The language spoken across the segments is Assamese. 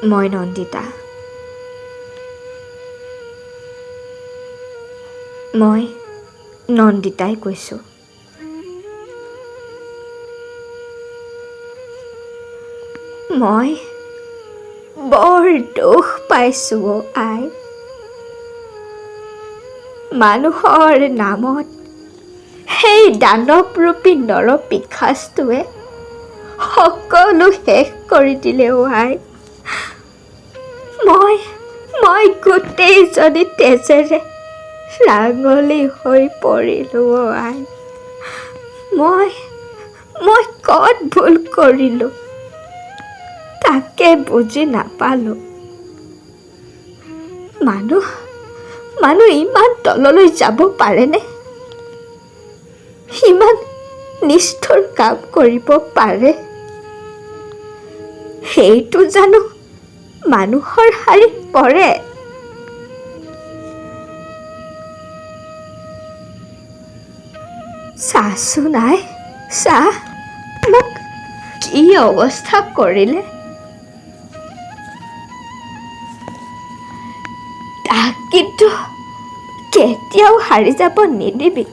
মই নন্দিতা। মই নন্দিতাই কৈছোঁ। মই বৰ দুখ পাইছোঁ আই। মানুহৰ নামত সেই দানৱৰূপী নৰপিশাচটোৱে সকলো শেষ কৰি দিলে আই। মই গোটেইজনী তেজেৰে ৰাঙলী হৈ পৰিলোঁ আই। মই ক'ত ভুল কৰিলোঁ তাকে বুজি নাপালোঁ। মানুহ ইমান তললৈ যাব পাৰেনে? ইমান নিষ্ঠুৰ কাম কৰিব পাৰে? সেইটো জানো মানুহৰ শাৰীত পৰে? চাচোন আই, চা মোক কি অৱস্থা কৰিলে। তাক কিন্তু কেতিয়াও হাৰি যাব নিদিবি।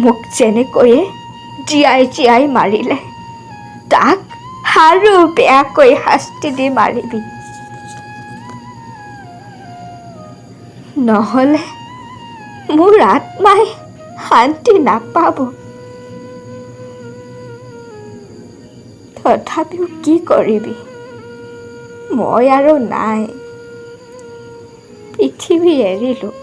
মোক যেনেকৈয়ে জীয়াই মাৰিলে তাক আৰু বেয়াকৈ শাস্তি দি মাৰিবি। নহ'লে মোৰ আত্মাই শান্তি নাপাব। তথাপিও কি কৰিবি, মই আৰু নাই। পৃথিৱী এৰিলোঁ।